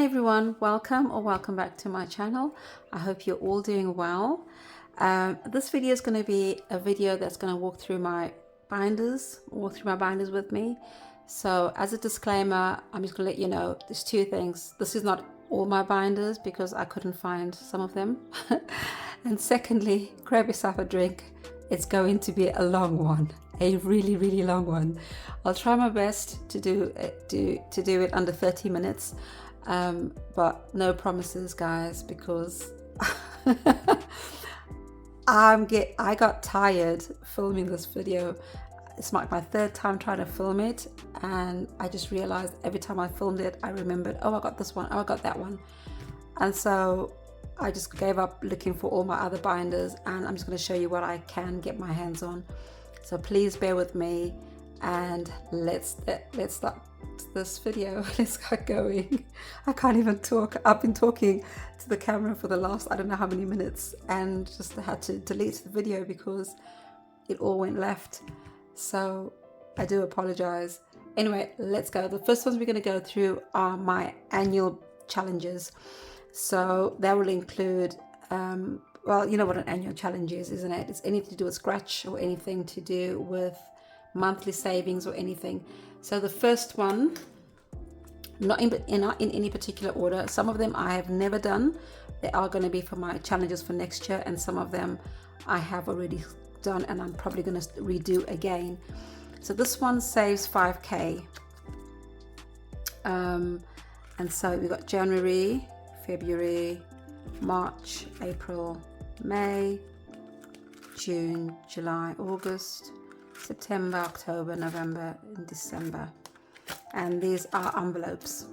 Hi everyone, welcome back to my channel. I hope you're all doing well. This video is going to be a video that's going to walk through my binders with me. So as a disclaimer, I'm just going to let you know there's two things. This is not all my binders because I couldn't find some of them. And secondly, grab yourself a drink. It's going to be a long one, a really long one. I'll try my best to do it under 30 minutes. But no promises, guys, because I got tired filming this video. It's like my third time trying to film it, and I just realized every time I filmed it I remembered, oh, I got this one, oh, I got that one, and so I just gave up looking for all my other binders, and I'm just going to show you what I can get my hands on. So please bear with me, and let's start this video. Let's get going. I can't even talk. I've been talking to the camera for the last I don't know how many minutes, and just had to delete the video because it all went left. So I do apologize. Anyway, let's go. The first ones we're going to go through are my annual challenges. So that will include well, you know what an annual challenge is, isn't it? It's anything to do with scratch or anything to do with monthly savings or anything. So the first one, not in any particular order. Some of them I have never done. They are going to be for my challenges for next year, and some of them I have already done and I'm probably going to redo again. So this one saves 5k. And so we got January, February, March, April, May, June, July, August, September, October, November, and December. And these are envelopes,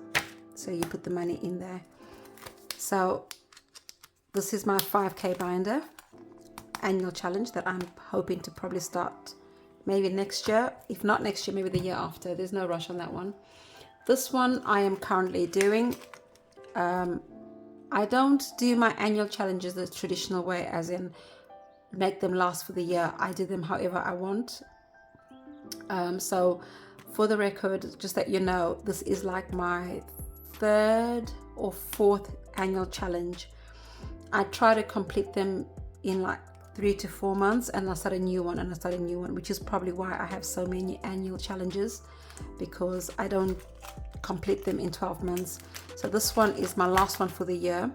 so you put the money in there. So this is my 5k binder annual challenge that I'm hoping to probably start maybe next year. If not next year, maybe the year after. There's no rush on that one. This one I am currently doing. I don't do my annual challenges the traditional way, as in make them last for the year. I do them however I want. So for the record, just that you know, this is like my third or fourth annual challenge. I try to complete them in like 3 to 4 months, and I start a new one, which is probably why I have so many annual challenges, because I don't complete them in 12 months. So this one is my last one for the year,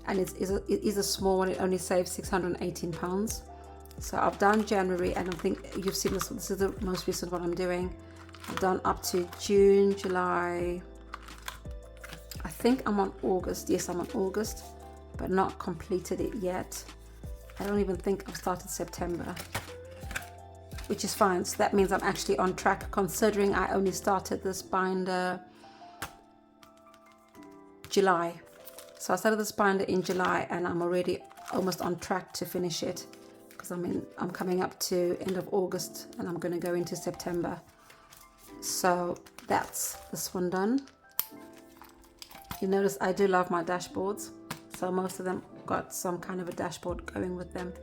and it is a small one. It only saves £618. So I've done January, and I think you've seen this. This is the most recent one I'm doing. I've done up to June, July. I think I'm on August. Yes, I'm on August, but not completed it yet. I don't even think I've started September, which is fine. So that means I'm actually on track, considering I only started this binder July. So I started this binder in July, and I'm already almost on track to finish it, because I'm coming up to end of August, and I'm going to go into September. So that's this one done. You notice I do love my dashboards, so most of them got some kind of a dashboard going with them.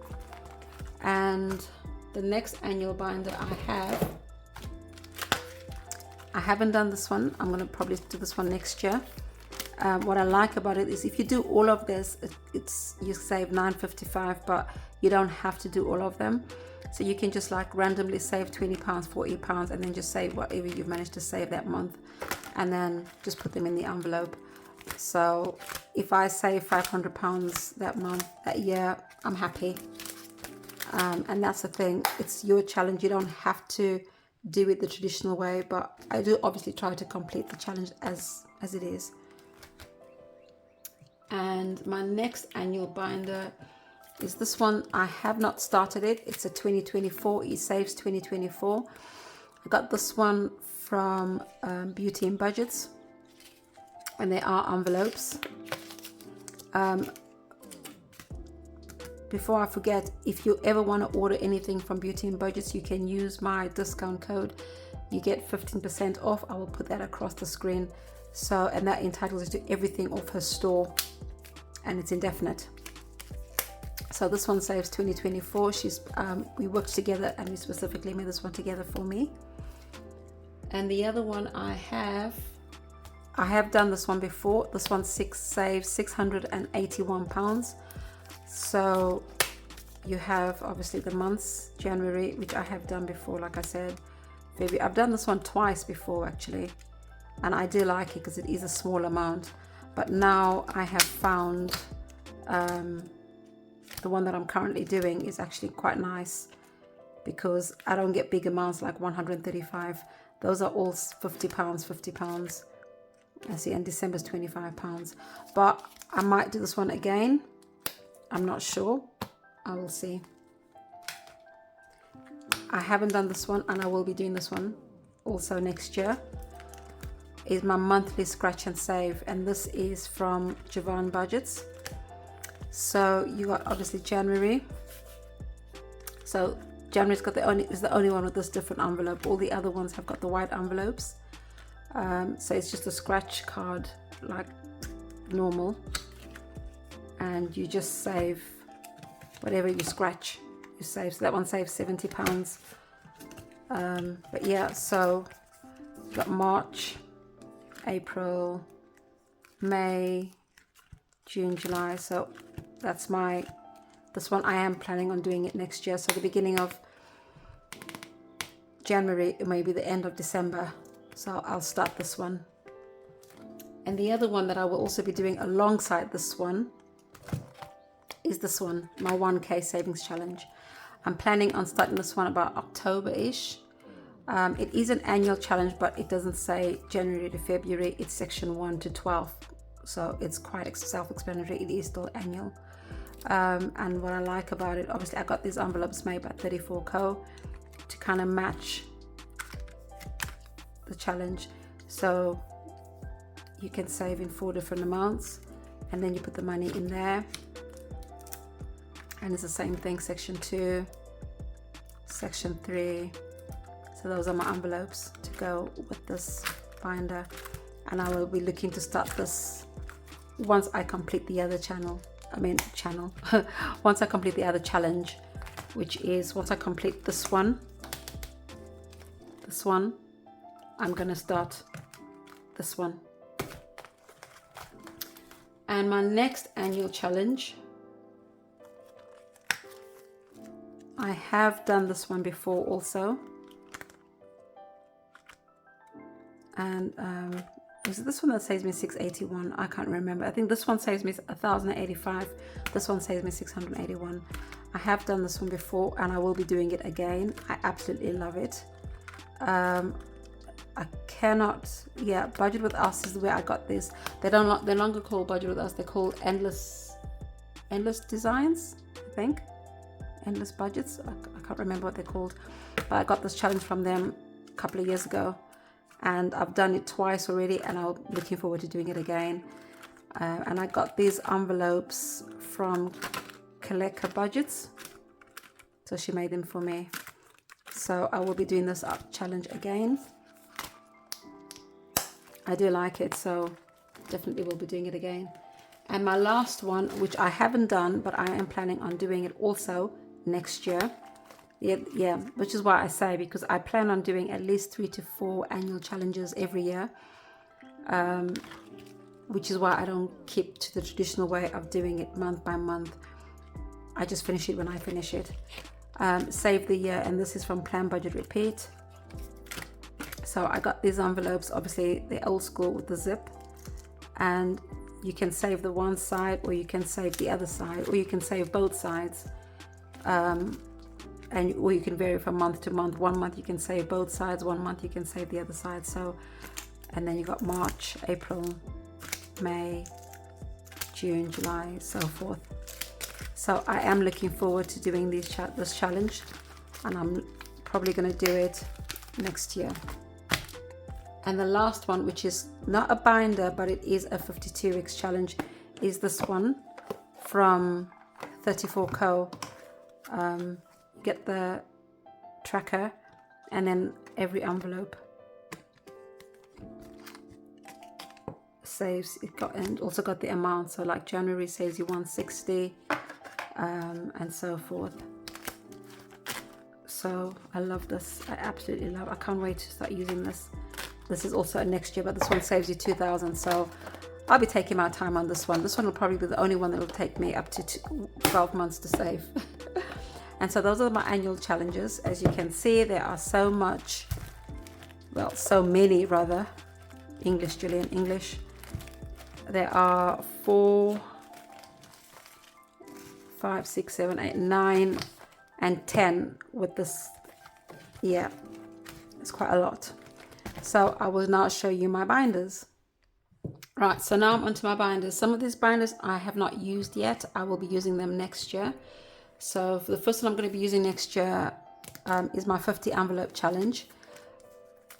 And the next annual binder I haven't done this one. I'm going to probably do this one next year. What I like about it is if you do all of this, you save £9.55, but you don't have to do all of them. So you can just like randomly save £20, £40, and then just save whatever you've managed to save that month, and then just put them in the envelope. So if I save £500 that month, that year, I'm happy. And that's the thing. It's your challenge. You don't have to do it the traditional way, but I do obviously try to complete the challenge as it is. And my next annual binder is this one. I have not started it. It's a 2024. It saves 2024. I got this one from Beauty and Budgets, and they are envelopes. Before I forget, if you ever want to order anything from Beauty and Budgets, you can use my discount code. You get 15% off. I will put that across the screen. So, and that entitles you to everything off her store, and it's indefinite. So this one saves 2024. We worked together, and we specifically made this one together for me. And the other one I have I have done this one before. This one saves £681. So you have obviously the months, January, which I have done before, like I said. February. I've done this one twice before actually, and I do like it because it is a small amount. But now I have found the one that I'm currently doing is actually quite nice, because I don't get big amounts like 135. Those are all £50, £50. I see, and December's £25. But I might do this one again. I'm not sure. I will see. I haven't done this one, and I will be doing this one also next year. Is my monthly scratch and save, and this is from Javan Budgets. So you got obviously January. So January's got is the only one with this different envelope. All the other ones have got the white envelopes. So it's just a scratch card like normal, and you just save whatever you scratch, you save. So that one saves £70. But yeah, so you've got March, April, May, June, July. So that's this one I am planning on doing it next year. So the beginning of January, it may be the end of December. So I'll start this one. And the other one that I will also be doing alongside this one is this one, my 1K savings challenge. I'm planning on starting this one about October-ish. It is an annual challenge, but it doesn't say January to February. It's section 1 to 12. So it's quite self-explanatory. It is still annual. And what I like about it, obviously I got these envelopes made by 34Co to kind of match the challenge. So you can save in 4 different amounts, and then you put the money in there. And it's the same thing, section 2, section 3. So those are my envelopes to go with this binder. And I will be looking to start this once I complete the other once I complete the other challenge, which is once I complete this one, I'm gonna start this one. And my next annual challenge, I have done this one before also. And is it this one that saves me 681? I can't remember. I think this one saves me 1085. This one saves me 681. I have done this one before, and I will be doing it again. I absolutely love it. I cannot, yeah, Budget with Us is the way I got this. They're no longer called Budget with Us. They're called Endless Designs, I think. Endless Budgets. I can't remember what they're called. But I got this challenge from them a couple of years ago, and I've done it twice already, and I'm looking forward to doing it again. And I got these envelopes from Kaleka Budgets. So she made them for me. So I will be doing this challenge again. I do like it, so definitely will be doing it again. And my last one, which I haven't done, but I am planning on doing it also next year. Yeah, which is why I say, because I plan on doing at least 3 to 4 annual challenges every year. Which is why I don't keep to the traditional way of doing it month by month. I just finish it when I finish it. Save the year, and this is from Plan, Budget, Repeat. So I got these envelopes, obviously they're old school with the zip, and you can save the one side, or you can save the other side, or you can save both sides, or you can vary from month to month. 1 month you can save both sides, 1 month you can save the other side. So, and then you got March, April, May, June, July, so forth. So I am looking forward to doing this challenge, and I'm probably going to do it next year. And the last one, which is not a binder, but it is a 52 weeks challenge, is this one from 34Co. You get the tracker, and then every envelope saves it, and also got the amount. So like January saves you 160, and so forth. So I love this. I absolutely love it. I can't wait to start using this. This is also a next year, but this one saves you 2,000. So I'll be taking my time on this one. This one will probably be the only one that will take me up to 12 months to save. And so those are my annual challenges. As you can see, there are so many rather. English, Julian, English. There are 4, 5, 6, 7, 8, 9, and 10 with this. Yeah, it's quite a lot. So I will now show you my binders. Right, so now I'm onto my binders. Some of these binders I have not used yet. I will be using them next year. So for the first one I'm going to be using next year is my 50 envelope challenge.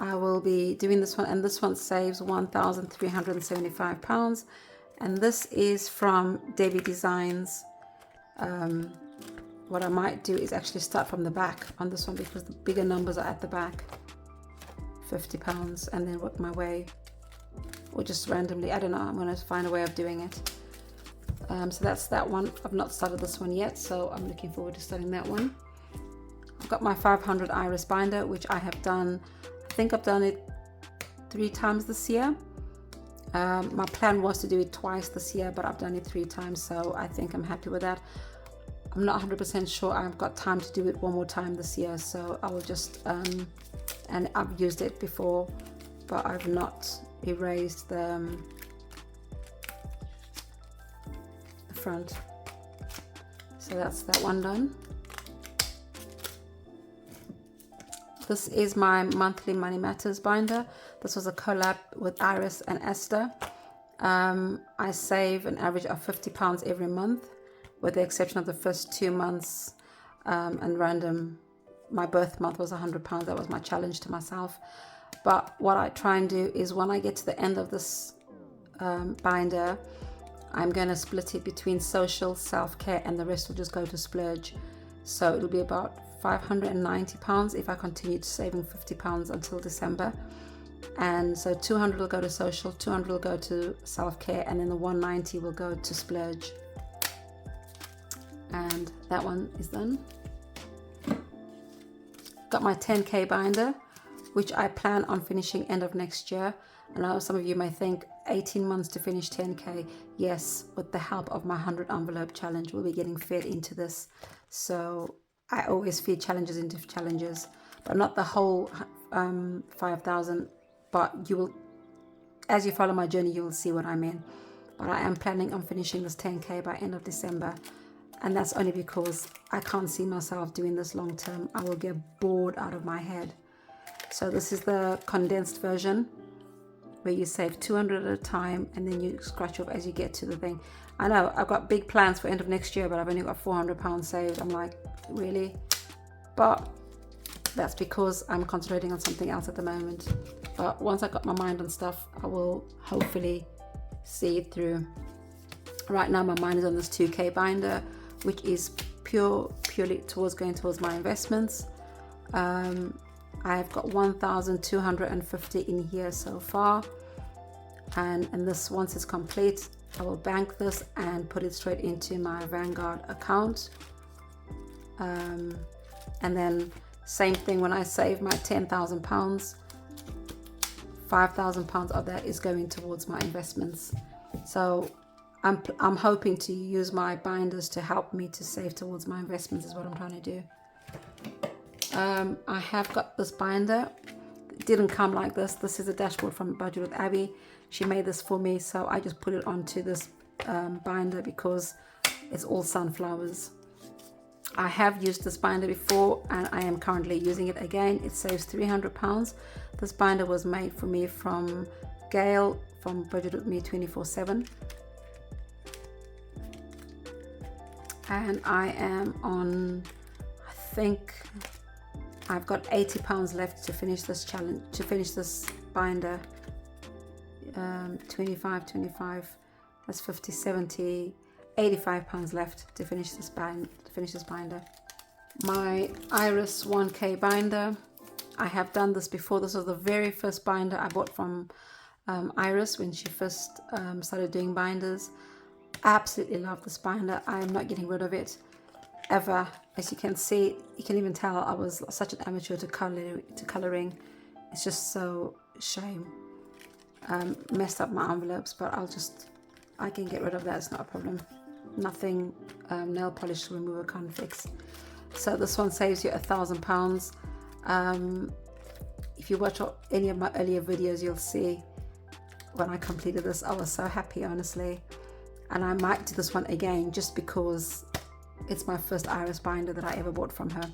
I will be doing this one, and this one saves £1,375. And this is from Debbie Designs. What I might do is actually start from the back on this one because the bigger numbers are at the back. £50, and then work my way, or just randomly, I don't know, I'm going to find a way of doing it. So that's that one. I've not started this one yet, so I'm looking forward to starting that one. I've got my 500 iris binder, which I have done, I think I've done it 3 times this year. My plan was to do it twice this year, but I've done it 3 times, so I think I'm happy with that. I'm not 100% sure I've got time to do it one more time this year, so I will just, and I've used it before, but I've not erased the front. So that's that one done. This is my monthly Money Matters binder. This was a collab with Iris and Esther. I save an average of £50 every month, with the exception of the first 2 months and random. My birth month was £100. That was my challenge to myself. But what I try and do is when I get to the end of this binder, I'm going to split it between social, self-care, and the rest will just go to splurge. So it'll be about £590 if I continue to saving £50 until December. And so 200 will go to social, 200 will go to self-care, and then the 190 will go to splurge. And that one is done. Got my 10k binder, which I plan on finishing end of next year. And I know some of you may think 18 months to finish 10k. Yes, with the help of my 100 envelope challenge, we'll be getting fed into this. So I always feed challenges into challenges, but not the whole 5,000. But you will, as you follow my journey, you will see what I mean. But I am planning on finishing this 10k by end of December. And that's only because I can't see myself doing this long term. I will get bored out of my head. So this is the condensed version, where you save 200 at a time and then you scratch off as you get to the thing. I know I've got big plans for end of next year, but I've only got £400 saved. I'm like, really? But that's because I'm concentrating on something else at the moment. But once I got my mind on stuff, I will hopefully see it through. Right now my mind is on this 2k binder, which is purely going towards my investments. I've got 1,250 in here so far, and this, once it's complete, I will bank this and put it straight into my Vanguard account. And then same thing, when I save my £10,000, £5,000 of that is going towards my investments. So I'm hoping to use my binders to help me to save towards my investments, is what I'm trying to do. I have got this binder. It didn't come like this. This is a dashboard from Budget with Abby. She made this for me, so I just put it onto this binder because it's all sunflowers. I have used this binder before and I am currently using it again. It saves £300. This binder was made for me from Gail from Budget with Me 24/7. And I am on, I think I've got £80 left to finish this challenge, to finish this binder. 25, that's 50, 70, £85 left to finish this binder. My Iris 1k binder, I have done this before. This was the very first binder I bought from Iris when she first started doing binders. Absolutely love this binder. I am not getting rid of it ever. As you can see, you can even tell I was such an amateur to coloring. It's just so shame. Messed up my envelopes, but I can get rid of that, it's not a problem. Nothing nail polish remover can't fix. So this one saves you £1,000. If you watch any of my earlier videos, you'll see when I completed this, I was so happy, honestly. And I might do this one again just because it's my first iris binder that I ever bought from her.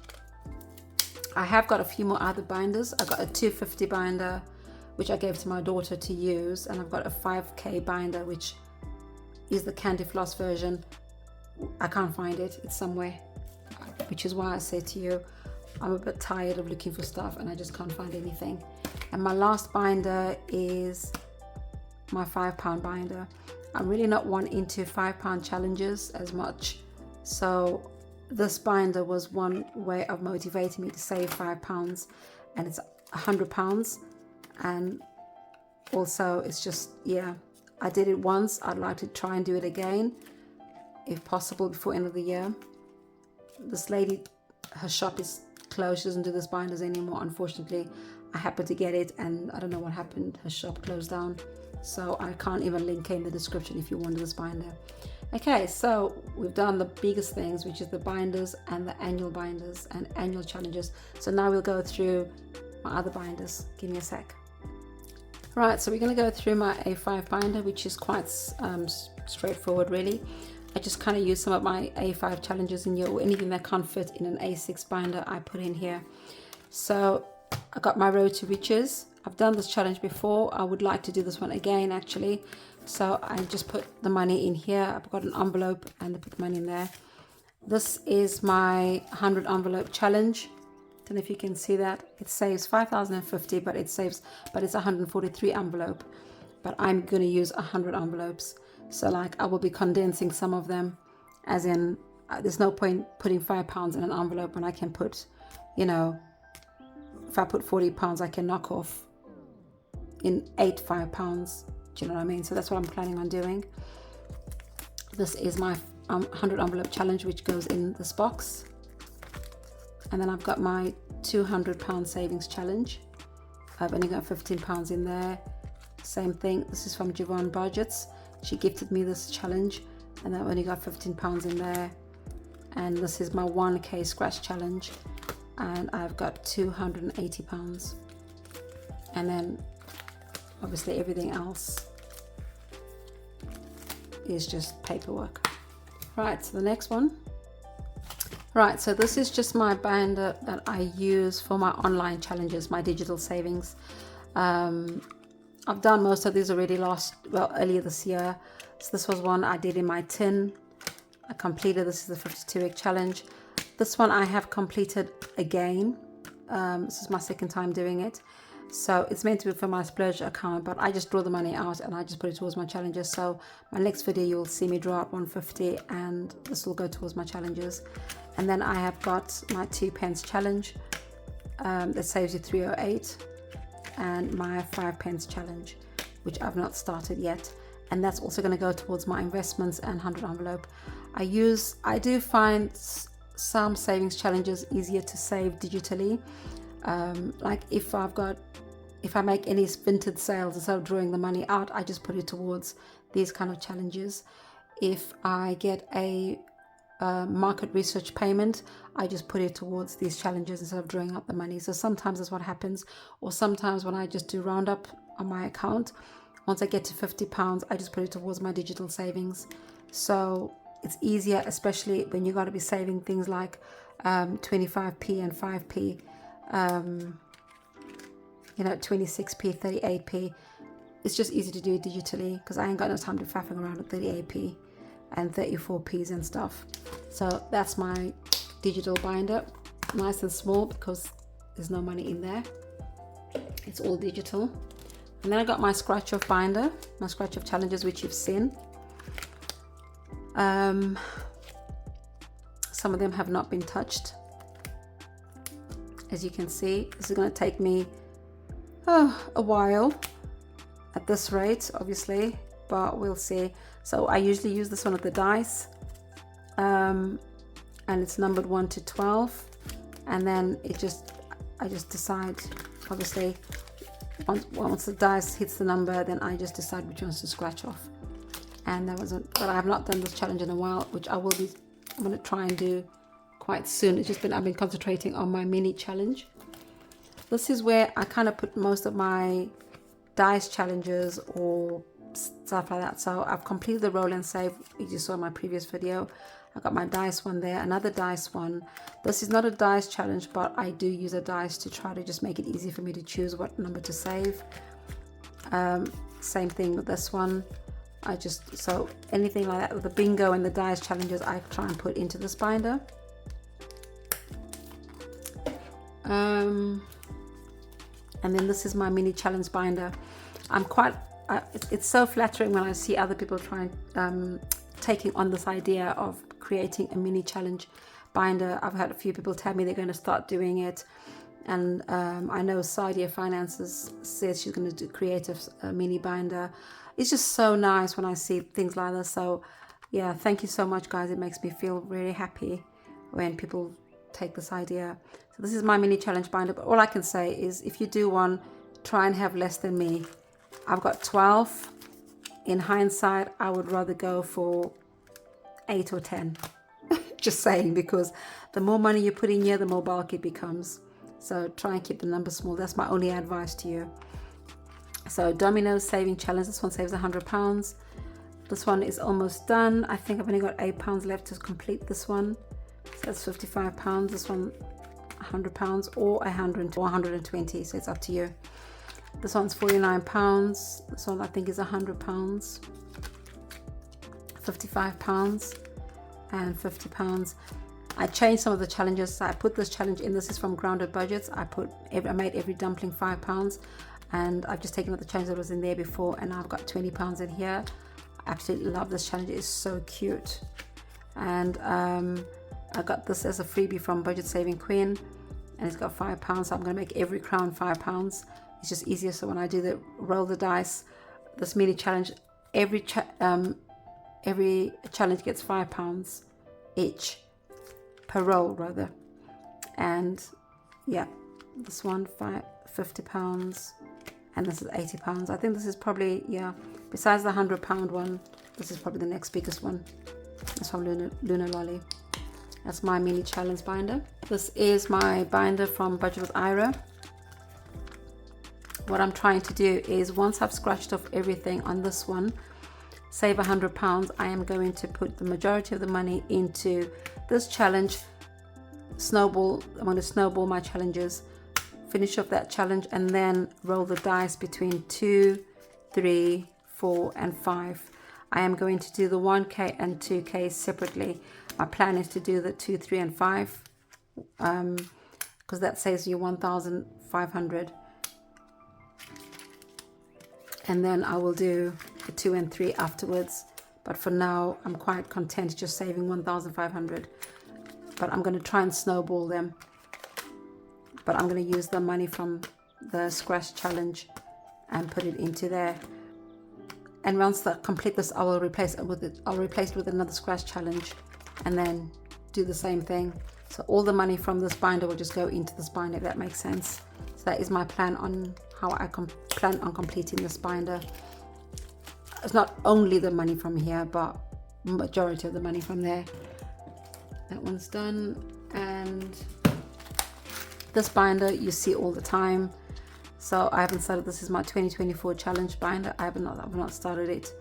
I have got a few more other binders. I got a 250 binder, which I gave to my daughter to use, and I've got a 5K binder, which is the candy floss version. I can't find it, it's somewhere, which is why I say to you, I'm a bit tired of looking for stuff and I just can't find anything. And my last binder is my £5 binder. I'm really not one into £5 challenges as much, so this binder was one way of motivating me to save £5, and it's £100. And also it's just, yeah, I did it once. I'd like to try and do it again if possible before end of the year. This lady, her shop is closed. She doesn't do this binders anymore, unfortunately. I happened to get it and I don't know what happened, her shop closed down, so I can't even link in the description if you want this binder. Okay, so we've done the biggest things, which is the binders and the annual binders and annual challenges. So now we'll go through my other binders. Give me a sec. Right, so we're going to go through my A5 binder, which is quite straightforward really. I just kind of use some of my A5 challenges in here, or anything that can't fit in an A6 binder I put in here. So I got my Road to Riches. I've done this challenge before. I would like to do this one again actually. So I just put the money in here. I've got an envelope and I put the money in there. This is my 100 envelope challenge. Don't know if you can see that. It saves 5,050, but it's 143 envelope. But I'm going to use 100 envelopes. So like I will be condensing some of them, as in there's no point putting £5 in an envelope when I can put, you know, if I put £40, I can knock off in 8 £5. Do you know what I mean? So that's what I'm planning on doing. This is my 100 envelope challenge, which goes in this box. And then I've got my £200 savings challenge. I've only got £15 in there. Same thing. This is from Javon Budgets. She gifted me this challenge, and I've only got £15 in there. And this is my 1K scratch challenge, and I've got £280. And then obviously everything else is just paperwork. Right, so the next one. Right, so this is just my binder that I use for my online challenges, my digital savings. I've done most of these already earlier this year. So this was one I did in my tin. I completed, this is the 52-week challenge. This one I have completed again. This is my second time doing it. So it's meant to be for my splurge account, but I just draw the money out and I just put it towards my challenges. So my next video, you'll see me draw out 150 and this will go towards my challenges. And then I have got my 2 pence challenge that saves you 308, and my 5 pence challenge, which I've not started yet. And that's also going to go towards my investments and 100 envelope. I do find some savings challenges easier to save digitally. Like if I make any vintage sales, instead of drawing the money out, I just put it towards these kind of challenges. If I get a market research payment, I just put it towards these challenges instead of drawing out the money. So sometimes that's what happens, or sometimes when I just do roundup on my account, once I get to £50, I just put it towards my digital savings. So it's easier, especially when you got to be saving things like 25p and 5p, 26p, 38p. It's just easy to do it digitally because I ain't got no time to faffing around with 38p and 34p's and stuff. So that's my digital binder, nice and small because there's no money in there. It's all digital. And then I got my scratch off binder, my scratch off challenges, which you've seen. Some of them have not been touched. As you can see, this is going to take me a while at this rate, obviously, but we'll see. So I usually use this one with the dice, and it's numbered 1 to 12, and then I just decide obviously once the dice hits the number, then I just decide which ones to scratch off. And that wasn't, but I have not done this challenge in a while, which I'm going to try and do quite soon. It's just been, I've been concentrating on my mini challenge. This is where I kind of put most of my dice challenges or stuff like that. So I've completed the roll and save, you saw in my previous video. I got my dice one there, another dice one. This is not a dice challenge, but I do use a dice to try to just make it easy for me to choose what number to save. Same thing with this one. So anything like that with the bingo and the dice challenges, I try and put into this binder. And then this is my mini challenge binder. It's so flattering when I see other people taking on this idea of creating a mini challenge binder. I've had a few people tell me they're going to start doing it, and I know Sadia Finances says she's going to create a mini binder. It's just so nice when I see things like this. So yeah, thank you so much, guys. It makes me feel really happy when people take this idea. So this is my mini challenge binder, but all I can say is if you do one, try and have less than me. I've got 12. In hindsight, I would rather go for 8 or 10. Just saying, because the more money you put in here, the more bulky it becomes. So try and keep the numbers small. That's my only advice to you. So Domino's saving challenge, this one saves £100. This one is almost done. I think I've only got £8 left to complete this one. So that's £55. This one £100 or 120, so it's up to you. This one's £49. This one I think is £100, £55 and £50. I changed some of the challenges. So I put this challenge in. This is from Grounded Budgets. I made every dumpling £5, and I've just taken out the challenge that was in there before, and I've got £20 in here. I absolutely love this challenge. It's so cute. And I got this as a freebie from Budget Saving Queen, and it's got £5. So I'm going to make every crown £5. It's just easier. So when I do the roll the dice, this mini challenge, every challenge gets £5 each per roll rather. And yeah, this one £50 and this is £80. I think this is probably, yeah, besides the £100 one, this is probably the next biggest one. It's from Luna Lolly. That's my mini challenge binder. This is my binder from Budget with Ira. What I'm trying to do is, once I've scratched off everything on this one, save £100, I am going to put the majority of the money into this challenge. I'm going to snowball my challenges, finish off that challenge, and then roll the dice between 2, 3, 4, and 5. I am going to do the 1K and 2K separately. My plan is to do the 2, 3, and 5 because that saves you 1,500. And then I will do the 2 and 3 afterwards. But for now, I'm quite content just saving 1,500. But I'm going to try and snowball them. But I'm going to use the money from the scratch challenge and put it into there. And once I complete this, I will replace it with another scratch challenge, and then do the same thing. So all the money from this binder will just go into this binder, if that makes sense. So that is my plan on how I plan on completing this binder. It's not only the money from here, but majority of the money from there. That one's done. And this binder you see all the time. So I haven't started. This is my 2024 challenge binder. I've not started it.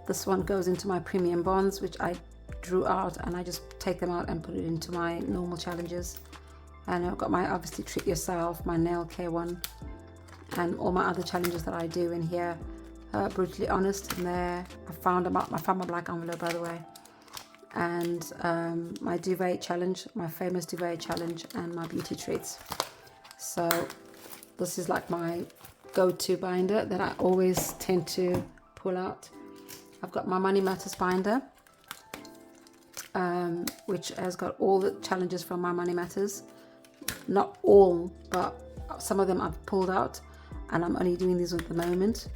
This one goes into my premium bonds, which I drew out, and I just take them out and put it into my normal challenges. And I've got my obviously Treat Yourself, my nail care one, and all my other challenges that I do in here. Brutally Honest in there. I found my black envelope, by the way. And my duvet challenge, my famous duvet challenge, and my beauty treats. So this is like my go-to binder that I always tend to pull out. I've got my Money Matters binder, which has got all the challenges from my Money Matters. Not all, but some of them I've pulled out, and I'm only doing these at the moment.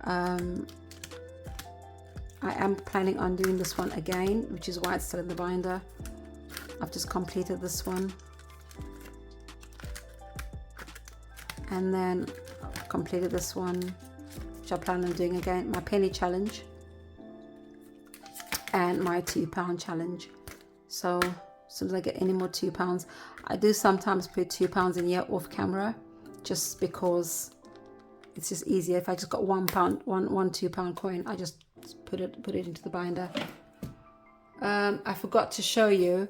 I am planning on doing this one again, which is why it's still in the binder. I've just completed this one. And then completed this one, which I plan on doing again, my penny challenge and my £2 challenge. So as soon as I get any more £2, I do sometimes put £2 in here off camera, just because it's just easier. If I just got £1, one £2 coin, I just put it into the binder. I forgot to show you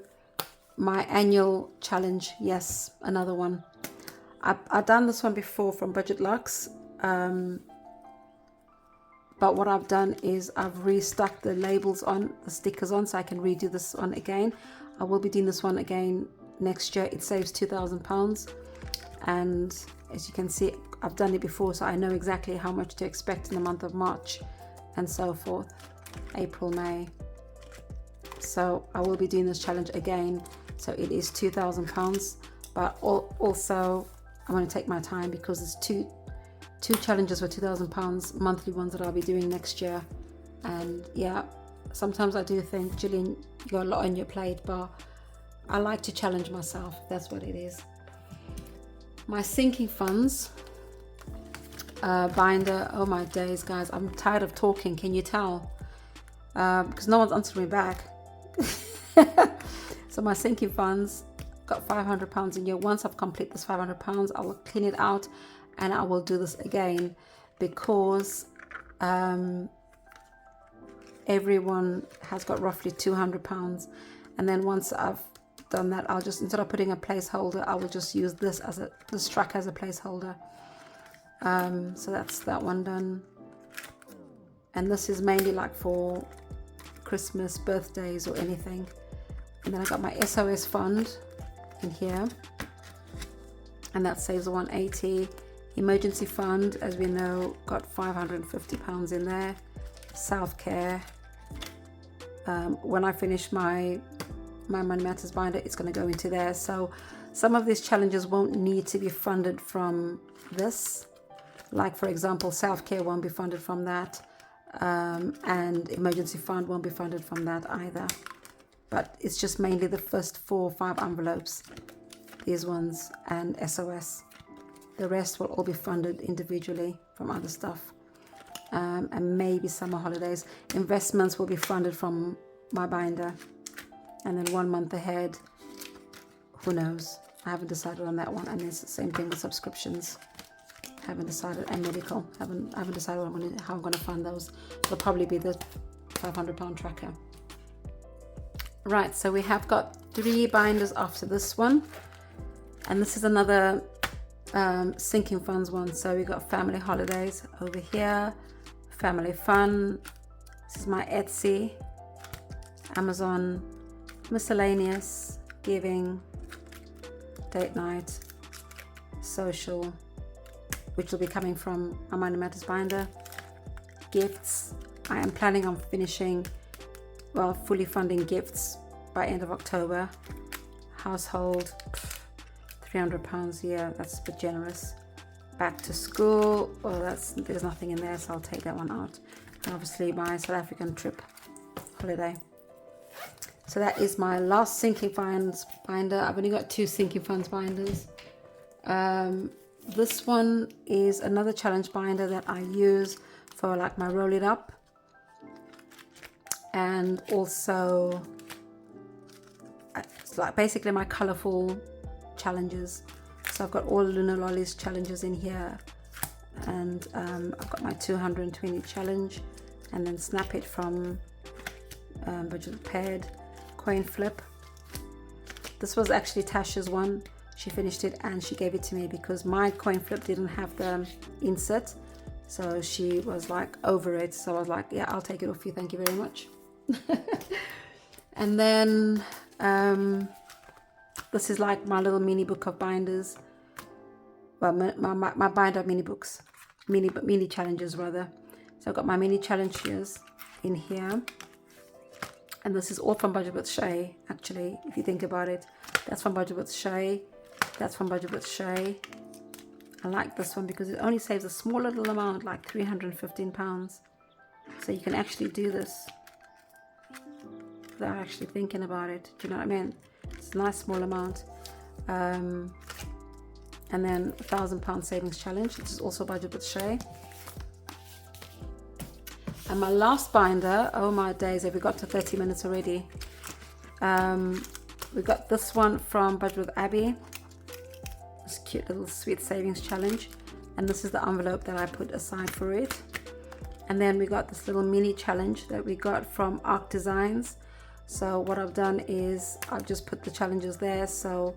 my annual challenge. Yes, another one. I've done this one before from Budget Luxe, but what I've done is I've restuck the labels on, the stickers on, so I can redo this one again. I will be doing this one again next year. It saves £2,000, and as you can see, I've done it before, so I know exactly how much to expect in the month of March and so forth, April, May. So I will be doing this challenge again. So it is £2,000, but also I'm going to take my time, because there's two challenges for £2,000, monthly ones that I'll be doing next year. And yeah, sometimes I do think, Gillian, you got a lot on your plate, but I like to challenge myself. That's what it is. My sinking funds binder. Oh my days, guys, I'm tired of talking. Can you tell? Because no one's answering me back. So my sinking funds, got £500 in here. Once I've completed this £500, I will clean it out and I will do this again, because everyone has got roughly £200. And then once I've done that, I'll just, instead of putting a placeholder, I will just use this as this track as a placeholder. So that's that one done. And this is mainly like for Christmas, birthdays, or anything. And then I got my SOS fund in here, and that saves the 180. Emergency fund, as we know, got £550 in there. Self-care. When I finish my Money Matters binder, it's going to go into there. So some of these challenges won't need to be funded from this. Like, for example, self-care won't be funded from that. And emergency fund won't be funded from that either. But it's just mainly the first 4 or 5 envelopes, these ones, and SOS. The rest will all be funded individually from other stuff, and maybe summer holidays. Investments will be funded from my binder, and then 1 month ahead, who knows? I haven't decided on that one. And it's the same thing with subscriptions. Haven't decided, and medical. Haven't decided how I'm going to fund those. It'll probably be the £500 tracker. Right, so we have got 3 binders after this one, and this is another sinking funds one. So we got family holidays over here, family fun. This is my Etsy, Amazon, miscellaneous, giving, date night, social, which will be coming from my Money Matters binder. Gifts, I am planning on finishing, well, fully funding gifts by end of October. Household, £300 a year, that's a bit generous. Back to school, well, there's nothing in there, so I'll take that one out. And obviously my South African trip holiday. So that is my last sinking funds binder. I've only got 2 sinking funds binders. This one is another challenge binder that I use for like my roll it up, and also it's like basically my colorful challenges. So I've got all Lunar Lollies challenges in here, and I've got my 220 challenge, and then Snap It from Budget Paired, Coin Flip. This was actually Tasha's one. She finished it and she gave it to me because my coin flip didn't have the insert, so she was like over it. So I was like, yeah, I'll take it off you, thank you very much. And then this is like my little mini book of binders. Well, my binder of mini books, mini challenges rather. So I've got my mini challenges in here, and this is all from Budget with Shay. Actually, if you think about it, that's from Budget with Shay. That's from Budget with Shay. I like this one because it only saves a small little amount, like £315. So you can actually do this without actually thinking about it. Do you know what I mean? It's a nice small amount. And and then £1,000 savings challenge. This is also budget with Shay. And my last binder, oh my days, have we got to 30 minutes already? We got this one from Budget with Abby. This cute little sweet savings challenge. And this is the envelope that I put aside for it. And then we got this little mini challenge that we got from Arc Designs. So what I've done is I've just put the challenges there. So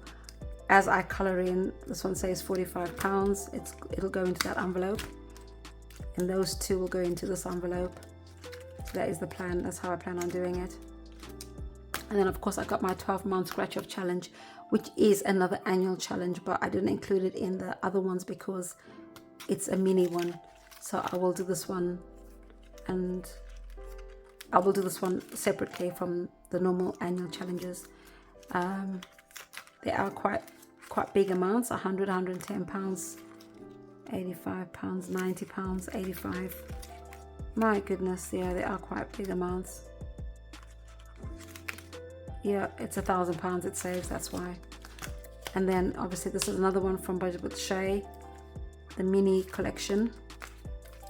as I color in, this one says £45. It'll go into that envelope. And those two will go into this envelope. So that is the plan. That's how I plan on doing it. And then of course I got my 12-month scratch off challenge, which is another annual challenge, but I didn't include it in the other ones because it's a mini one. So I will do this one, and I will do this one separately from the normal annual challenges. They are quite big amounts: 100, 110 pounds, 85 pounds, 90 pounds, 85. My goodness, yeah, they are quite big amounts. Yeah, it's £1,000 it saves, that's why. And then obviously this is another one from Budget with Shay, the mini collection.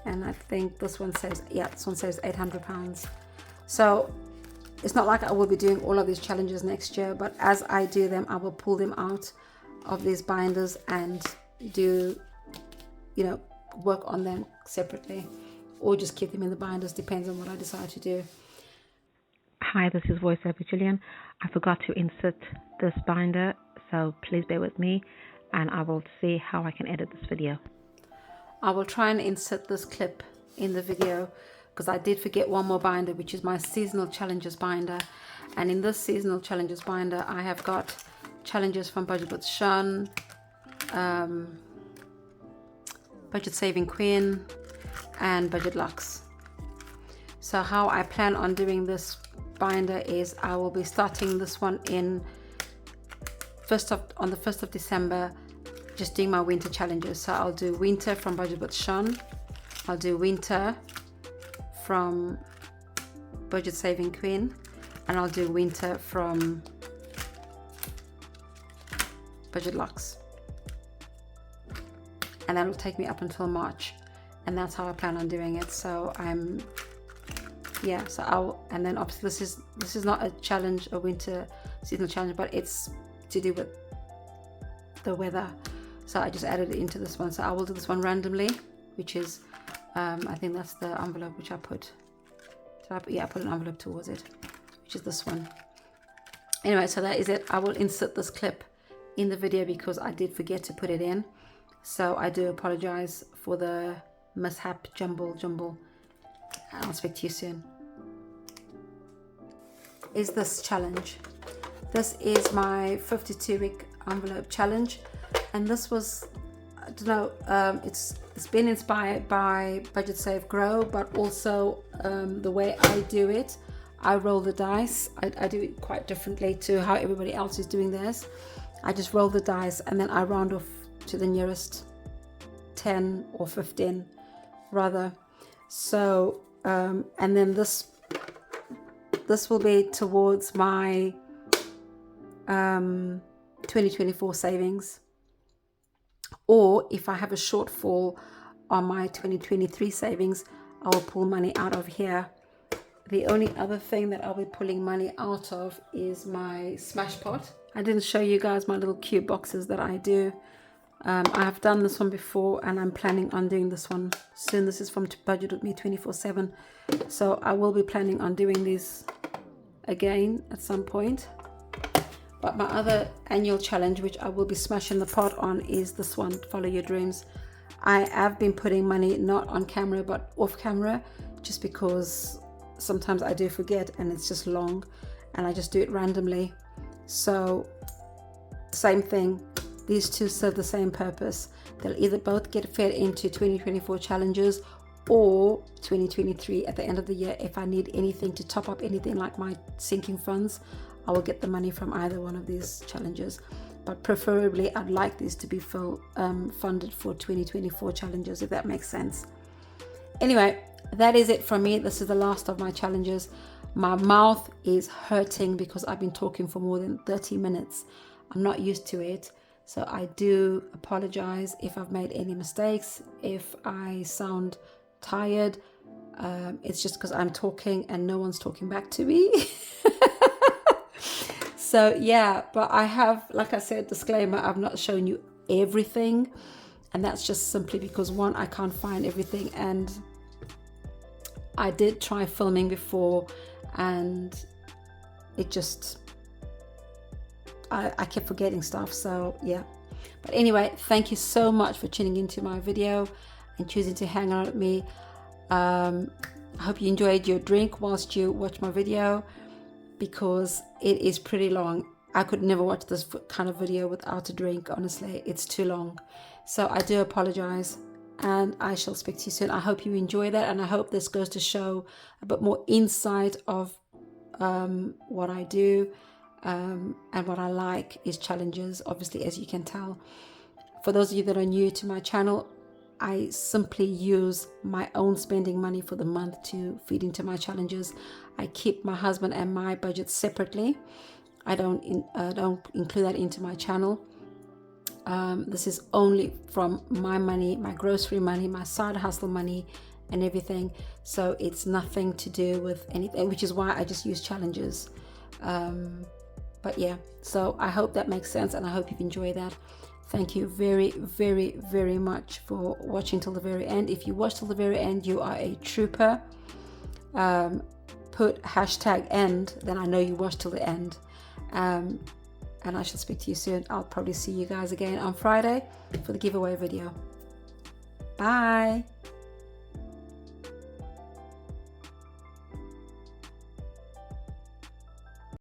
And I think this one saves, yeah, this one saves £800. So it's not like I will be doing all of these challenges next year, but as I do them, I will pull them out of these binders and do, you know, work on them separately, or just keep them in the binders, depends on what I decide to do. Hi, this is VoiceOver Gillian. I forgot to insert this binder, so please bear with me and I will see how I can edit this video. I will try and insert this clip in the video because I did forget one more binder, which is my seasonal challenges binder. And in this seasonal challenges binder, I have got challenges from Budget with Sean, Budget Saving Queen, and Budget Luxe. So how I plan on doing this binder is I will be starting this one on the 1st of December, just doing my winter challenges. So I'll do winter from Budget with Sean, I'll do winter from Budget Saving Queen, and I'll do winter from Budget Luxe. And that'll take me up until March, and that's how I plan on doing it. So and then obviously this is not a challenge, a winter seasonal challenge, but it's to do with the weather. So I just added it into this one. So I will do this one randomly, which is I think that's the envelope which I put. I put an envelope towards it, which is this one. Anyway, so that is it. I will insert this clip in the video because I did forget to put it in. So I do apologize for the mishap, jumble. I'll speak to you soon. Is this challenge? This is my 52-week envelope challenge, and this was, I don't know, it's been inspired by Budget Save Grow, but also the way I do it. I roll the dice. I do it quite differently to how everybody else is doing theirs. I just roll the dice and then I round off to the nearest 10 or 15 rather. So and then this will be towards my 2024 savings, or if I have a shortfall on my 2023 savings, I will pull money out of here. The only other thing that I'll be pulling money out of is my smash pot. I didn't show you guys my little cute boxes that I do. I have done this one before and I'm planning on doing this one soon. This is from Budget With Me 24/7. So I will be planning on doing these again at some point. But my other annual challenge, which I will be smashing the pot on, is this one, Follow Your Dreams. I have been putting money not on camera but off camera, just because sometimes I do forget and it's just long and I just do it randomly. So same thing, these two serve the same purpose. They'll either both get fed into 2024 challenges or 2023 at the end of the year. If I need anything to top up anything like my sinking funds, I will get the money from either one of these challenges. But preferably I'd like these to be funded for 2024 challenges, if that makes sense. Anyway, that is it from me. This is the last of my challenges. My mouth is hurting because I've been talking for more than 30 minutes. I'm not used to it. So I do apologize if I've made any mistakes, if I sound tired. It's just because I'm talking and no one's talking back to me. So yeah, but I have, like I said, disclaimer, I've not shown you everything. And that's just simply because, one, I can't find everything, and I did try filming before and it just, I kept forgetting stuff. So yeah, but anyway, thank you so much for tuning into my video and choosing to hang out with me. I hope you enjoyed your drink whilst you watch my video, because it is pretty long. I could never watch this kind of video without a drink, honestly. It's too long. So I do apologize, and I shall speak to you soon. I hope you enjoy that, and I hope this goes to show a bit more insight of what I do, and what I like is challenges, obviously, as you can tell. For those of you that are new to my channel, I simply use my own spending money for the month to feed into my challenges. I keep my husband and my budget separately. I don't include that into my channel. This is only from my money, my grocery money, my side hustle money, and everything. So it's nothing to do with anything, which is why I just use challenges. But yeah, so I hope that makes sense, and I hope you've enjoyed that. Thank you very, very, very much for watching till the very end. If you watch till the very end, you are a trooper. Put #end, then I know you watched till the end. And I shall speak to you soon. I'll probably see you guys again on Friday for the giveaway video. Bye.